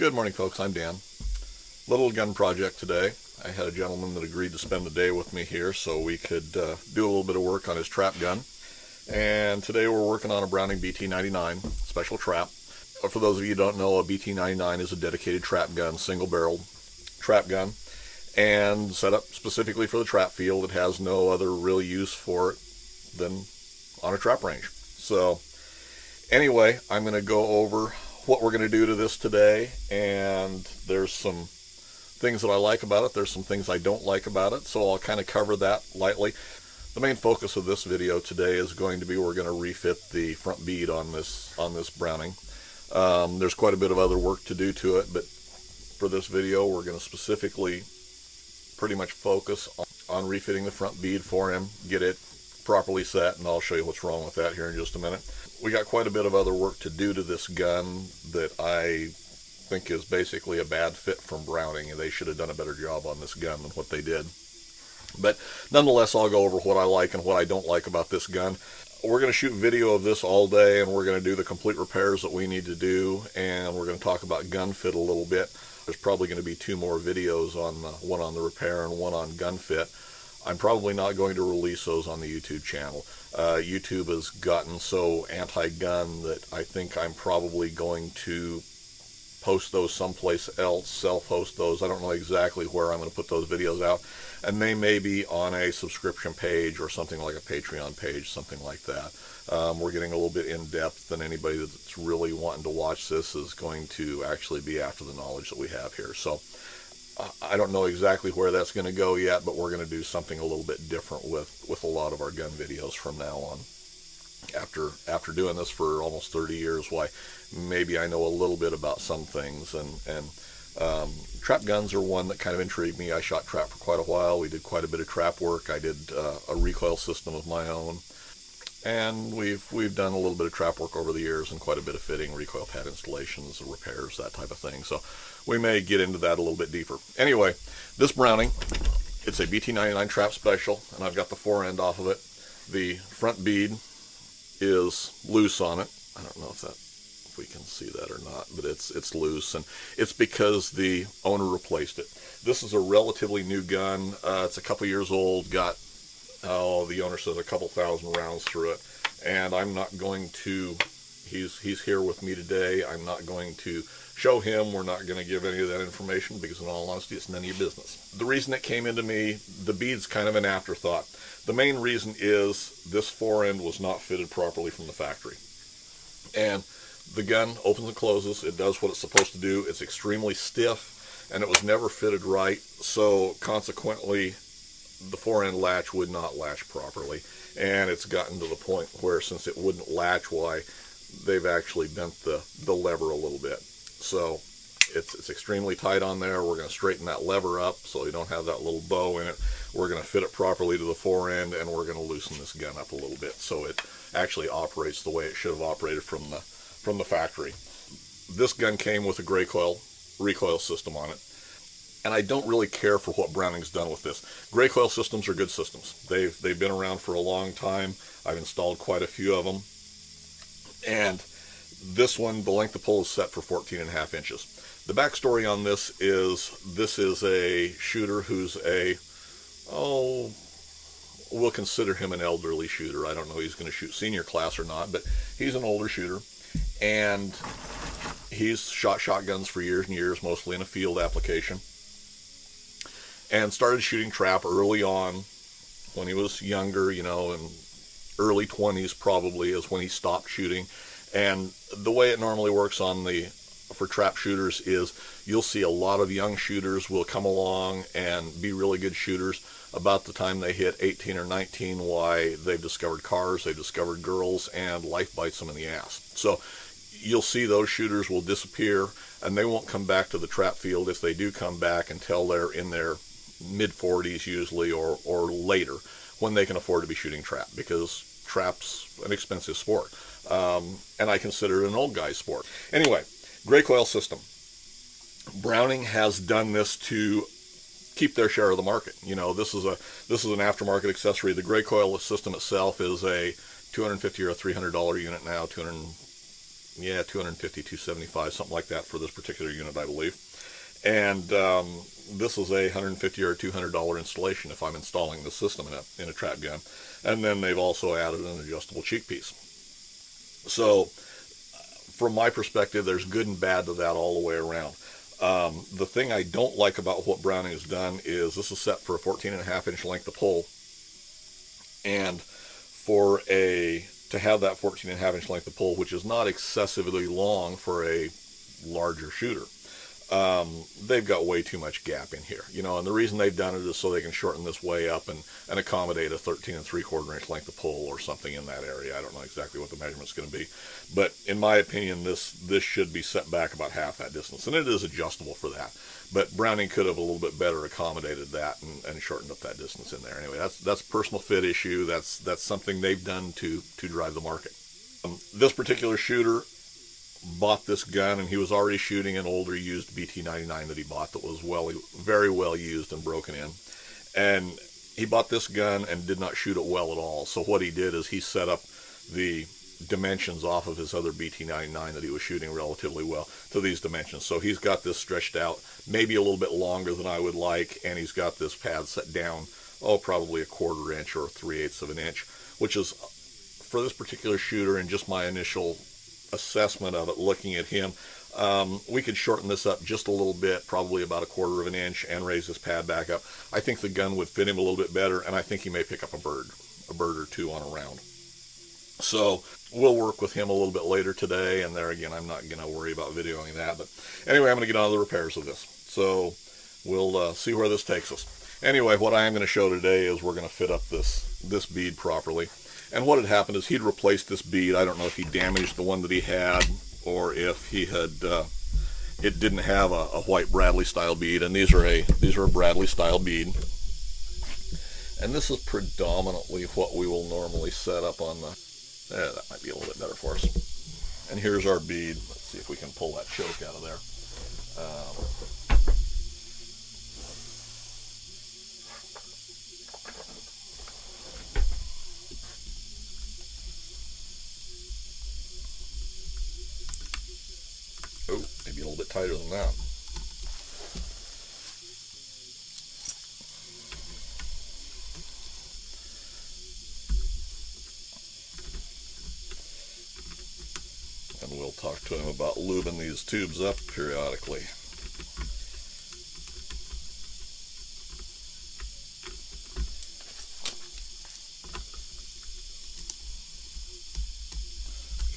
Good morning, folks. I'm Dan. Little gun project today. I had a gentleman that agreed to spend the day with me here so we could do a little bit of work on his trap gun. And today we're working on a Browning BT99 special trap. For those of you who don't know, a BT99 is a dedicated trap gun, single-barreled trap gun, and set up specifically for the trap field. It has no other real use for it than on a trap range. So anyway, I'm going to go over what we're going to do to this today, and there's some things that I like about it, there's some things I don't like about it, so I'll kind of cover that lightly. The main focus of this video today is going to be we're going to refit the front bead on this Browning. There's quite a bit of other work to do to it, but for this video we're going to specifically pretty much focus on refitting the front bead for him, get it properly set, and I'll show you what's wrong with that here in just a minute. We got quite a bit of other work to do to this gun that I think is basically a bad fit from Browning, and they should have done a better job on this gun than what they did. But nonetheless, I'll go over what I like and what I don't like about this gun. We're going to shoot video of this all day, and we're going to do the complete repairs that we need to do, and we're going to talk about gun fit a little bit. There's probably going to be two more videos, one on the repair and one on gun fit. I'm probably not going to release those on the YouTube channel. YouTube has gotten so anti-gun that I think I'm probably going to post those someplace else, self-host those. I don't know exactly where I'm going to put those videos out, and they may be on a subscription page or something like a Patreon page, something like that. We're getting a little bit in-depth, and anybody that's really wanting to watch this is going to actually be after the knowledge that we have here. So I don't know exactly where that's going to go yet, but we're going to do something a little bit different with a lot of our gun videos from now on. After doing this for almost 30 years, why, maybe I know a little bit about some things, and trap guns are one that kind of intrigued me. I shot trap for quite a while. We did quite a bit of trap work. I did a recoil system of my own, and we've done a little bit of trap work over the years and quite a bit of fitting, recoil pad installations, repairs, that type of thing. So we may get into that a little bit deeper. Anyway, this Browning, it's a BT99 trap special, and I've got the fore end off of it. The front bead is loose on it. I don't know if we can see that or not, but it's loose, and it's because the owner replaced it. This is a relatively new gun. It's a couple years old, got, the owner says a couple thousand rounds through it, and I'm not going to, he's here with me today, I'm not going to show him, we're not going to give any of that information, because in all honesty, it's none of your business. The reason it came into me, the bead's kind of an afterthought. The main reason is this fore end was not fitted properly from the factory. And the gun opens and closes, it does what it's supposed to do, it's extremely stiff, and it was never fitted right, so consequently the fore end latch would not latch properly, and it's gotten to the point where since it wouldn't latch, why, they've actually bent the lever a little bit. So it's extremely tight on there. We're going to straighten that lever up so you don't have that little bow in it. We're going to fit it properly to the fore end, and we're going to loosen this gun up a little bit so it actually operates the way it should have operated from the factory. This gun came with a gracoil recoil system on it, and I don't really care for what Browning's done with this. Gracoil systems are good systems. They've been around for a long time. I've installed quite a few of them, and this one, the length of pull is set for 14.5 inches. The backstory on this is a shooter who's we'll consider him an elderly shooter. I don't know if he's going to shoot senior class or not, but he's an older shooter, and he's shot shotguns for years and years, mostly in a field application, and started shooting trap early on when he was younger, in early 20s probably is when he stopped shooting. And the way it normally works for trap shooters is you'll see a lot of young shooters will come along and be really good shooters. About the time they hit 18 or 19, why, they've discovered cars, they've discovered girls, and life bites them in the ass. So you'll see those shooters will disappear, and they won't come back to the trap field, if they do come back, until they're in their mid-40s usually, or later, when they can afford to be shooting trap, because trap's an expensive sport. And I consider it an old guy's sport. Anyway, gracoil system. Browning has done this to keep their share of the market. This is an aftermarket accessory. The gracoil system itself is a $250 or $300 unit now, yeah, 250, 275, something like that for this particular unit, I believe. And this is a $150 or $200 installation if I'm installing the system in a trap gun. And then they've also added an adjustable cheek piece. So from my perspective, there's good and bad to that all the way around. The thing I don't like about what Browning has done is this is set for a 14.5-inch length of pull, and to have that 14.5-inch length of pull, which is not excessively long for a larger shooter, they've got way too much gap in here, and the reason they've done it is so they can shorten this way up and accommodate a 13.75-inch length of pull or something in that area. I don't know exactly what the measurement's going to be, but in my opinion, this should be set back about half that distance, and it is adjustable for that. But Browning could have a little bit better accommodated that and shortened up that distance in there. Anyway, that's a personal fit issue. That's something they've done to drive the market. This particular shooter bought this gun, and he was already shooting an older used BT-99 that he bought that was very well used and broken in. And he bought this gun and did not shoot it well at all. So what he did is he set up the dimensions off of his other BT-99 that he was shooting relatively well to these dimensions. So he's got this stretched out maybe a little bit longer than I would like, and he's got this pad set down, probably a 1/4 inch or 3/8 of an inch, which is, for this particular shooter and just my initial assessment of it, looking at him, we could shorten this up just a little bit, probably about a 1/4 of an inch, and raise this pad back up. I think the gun would fit him a little bit better, and I think he may pick up a bird or two on a round. So we'll work with him a little bit later today, and there again, I'm not going to worry about videoing that. But anyway, I'm going to get on to the repairs of this. So we'll see where this takes us. Anyway, what I am going to show today is we're going to fit up this bead properly. And what had happened is he'd replaced this bead. I don't know if he damaged the one that he had, or if he had it didn't have a white Bradley style bead. And these are a Bradley style bead. And this is predominantly what we will normally set up on the. That might be a little bit better for us. And here's our bead. Let's see if we can pull that choke out of there. Oh, maybe a little bit tighter than that. And we'll talk to him about lubing these tubes up periodically.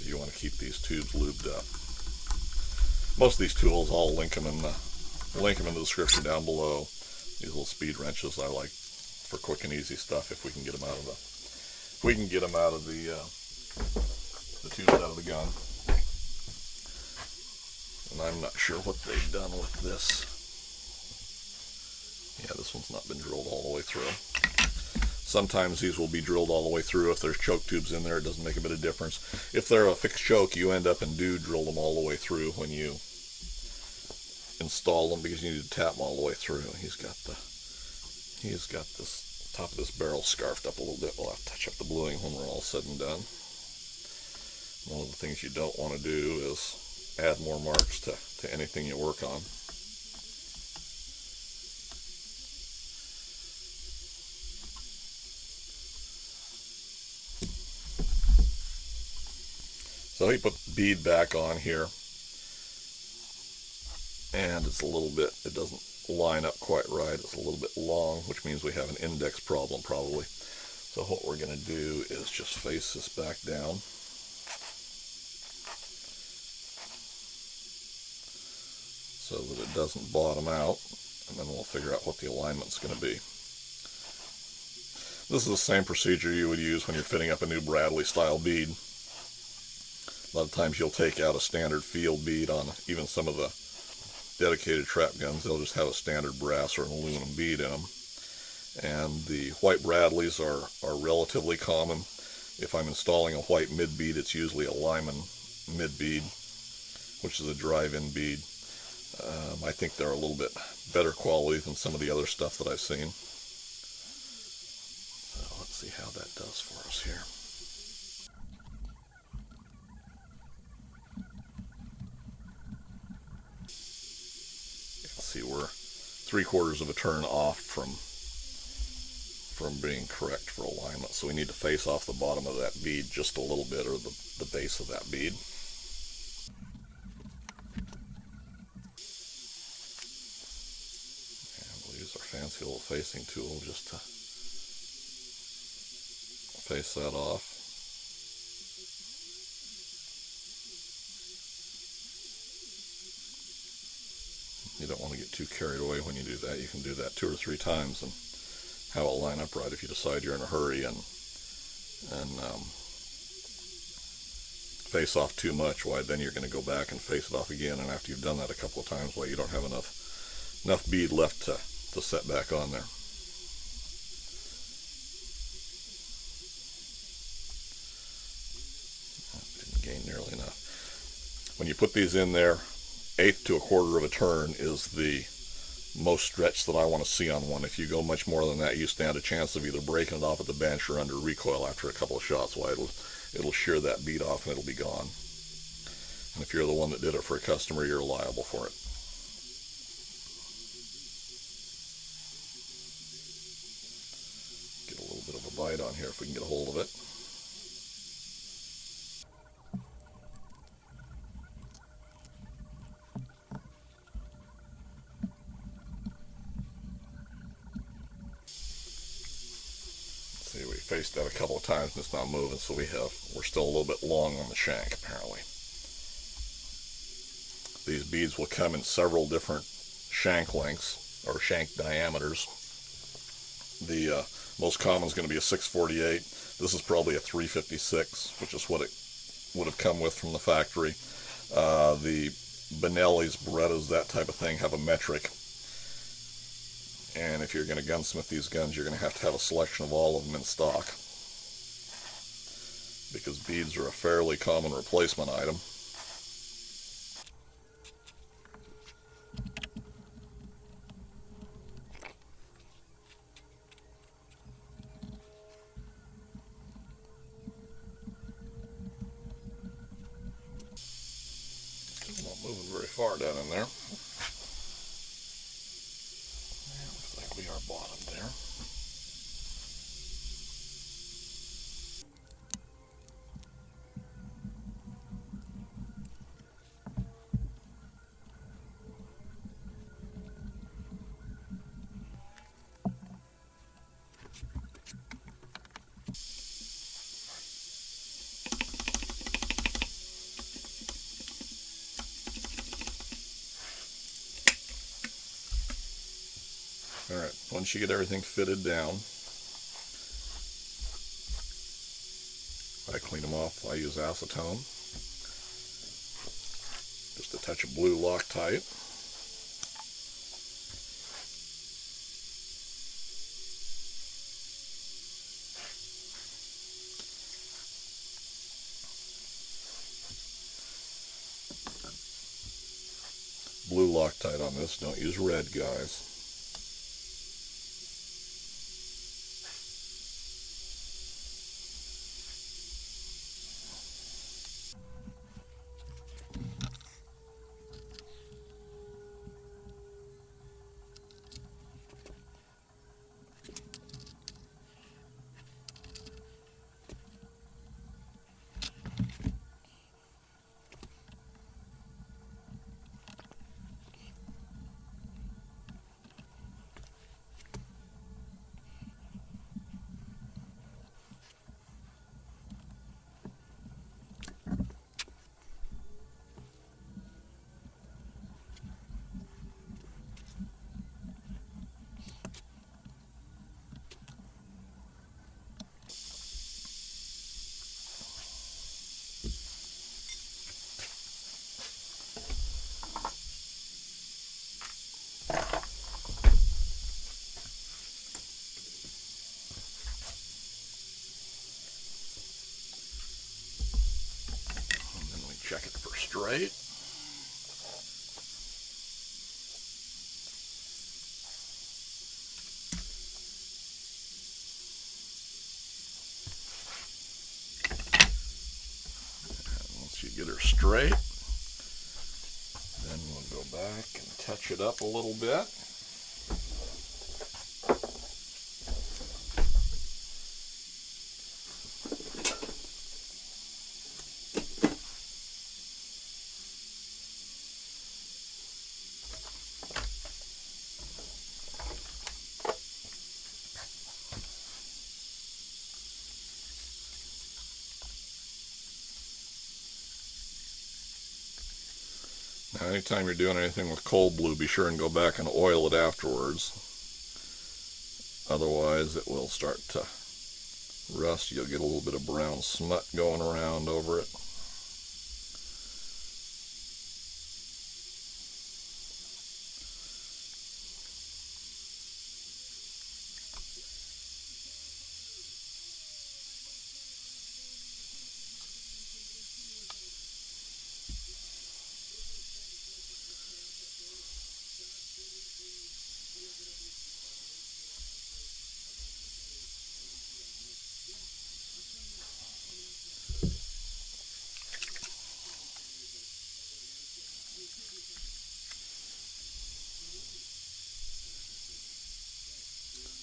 You want to keep these tubes lubed up. Most of these tools, I'll link them in the description down below. These little speed wrenches I like for quick and easy stuff. If we can get them out of the tubes out of the gun. And I'm not sure what they've done with this. Yeah, this one's not been drilled all the way through. Sometimes these will be drilled all the way through. If there's choke tubes in there, it doesn't make a bit of difference. If they're a fixed choke, you end up and do drill them all the way through when you install them, because you need to tap them all the way through. He's got this top of this barrel scarfed up a little bit. We'll have to touch up the bluing when we're all said and done. One of the things you don't want to do is add more marks to anything you work on. So he put the bead back on here, and it's a little bit, it doesn't line up quite right. It's a little bit long, which means we have an index problem probably. So what we're going to do is just face this back down. So that it doesn't bottom out, and then we'll figure out what the alignment's going to be. This is the same procedure you would use when you're fitting up a new Bradley style bead. A lot of times you'll take out a standard field bead on even some of the dedicated trap guns. They'll just have a standard brass or an aluminum bead in them. And the white Bradleys are relatively common. If I'm installing a white mid bead, it's usually a Lyman mid bead, which is a drive-in bead. I think they're a little bit better quality than some of the other stuff that I've seen. So let's see how that does for us here. see, we're 3/4 of a turn off from being correct for alignment. So we need to face off the bottom of that bead just a little bit, or the base of that bead. And we'll use our fancy little facing tool just to face that off. You don't want to get too carried away when you do that. You can do that 2 or 3 times and have it line up right. If you decide you're in a hurry and face off too much, why then you're going to go back and face it off again, and after you've done that a couple of times, why you don't have enough bead left to set back on there. Didn't gain nearly enough. When you put these in there, 1/8 to 1/4 of a turn is the most stretch that I want to see on one. If you go much more than that, you stand a chance of either breaking it off at the bench or under recoil after a couple of shots. Why, it'll shear that bead off and it'll be gone. And if you're the one that did it for a customer, you're liable for it. Get a little bit of a bite on here if we can get a hold of it. See, we faced that a couple of times and it's not moving, so we're still a little bit long on the shank, apparently. These beads will come in several different shank lengths, or shank diameters. The most common is going to be a 648. This is probably a 356, which is what it would have come with from the factory. The Benelli's, Berettas, that type of thing have a metric. And if you're going to gunsmith these guns, you're going to have a selection of all of them in stock, because beads are a fairly common replacement item. It's not moving very far down in there. Be our bottom there. Alright, once you get everything fitted down, I clean them off. I use acetone, just a touch of blue Loctite, blue Loctite on this. Don't use red, guys. Check it for straight. And once you get her straight, then we'll go back and touch it up a little bit. Now, anytime you're doing anything with cold blue, be sure and go back and oil it afterwards. Otherwise, it will start to rust. You'll get a little bit of brown smut going around over it.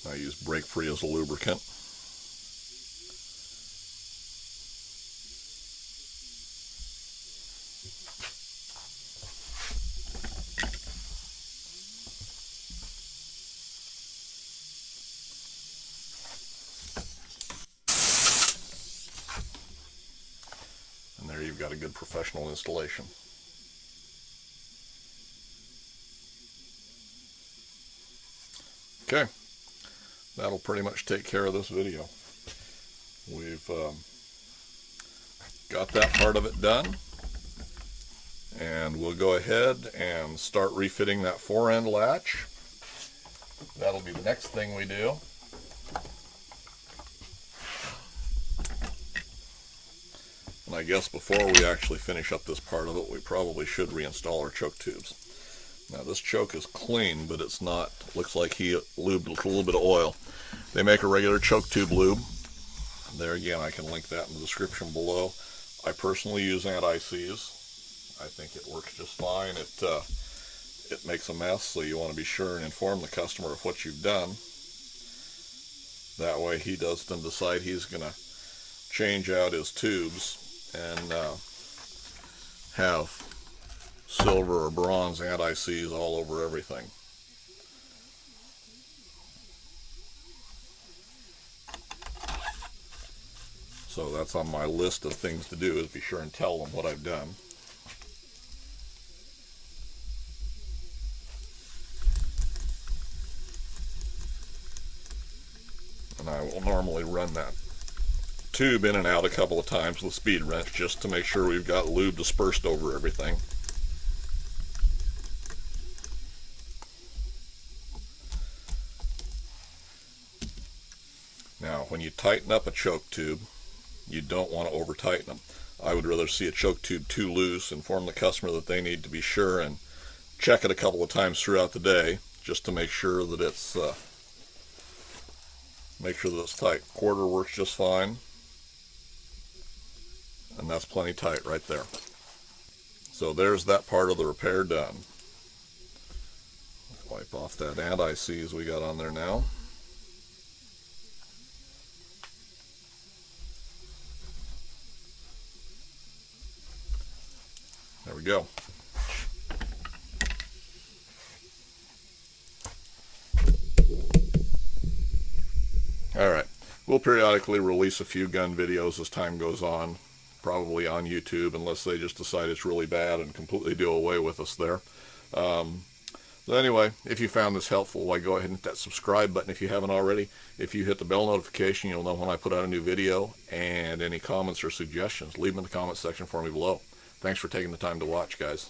I use brake free as a lubricant. And there you've got a good professional installation. Okay. That'll pretty much take care of this video. We've got that part of it done, and we'll go ahead and start refitting that fore-end latch. That'll be the next thing we do. And I guess before we actually finish up this part of it, we probably should reinstall our choke tubes. Now this choke is clean, but it's not, looks like he lubed with a little bit of oil. They make a regular choke tube lube. There again, I can link that in the description below. I personally use anti-seize. I think it works just fine. It makes a mess, so you want to be sure and inform the customer of what you've done. That way he doesn't decide he's going to change out his tubes and have silver or bronze anti-seize all over everything. So that's on my list of things to do, is be sure and tell them what I've done. And I will normally run that tube in and out a couple of times with a speed wrench just to make sure we've got lube dispersed over everything. Now, when you tighten up a choke tube, you don't want to over tighten them. I would rather see a choke tube too loose, inform the customer that they need to be sure and check it a couple of times throughout the day just to make sure that it's tight. Quarter works just fine, and that's plenty tight right there. So there's that part of the repair done. Wipe off that anti-seize we got on there now. There we go. Alright, we'll periodically release a few gun videos as time goes on, probably on YouTube, unless they just decide it's really bad and completely do away with us there. So anyway, if you found this helpful, why go ahead and hit that subscribe button if you haven't already. If you hit the bell notification, you'll know when I put out a new video, and any comments or suggestions, leave them in the comments section for me below. Thanks for taking the time to watch, guys.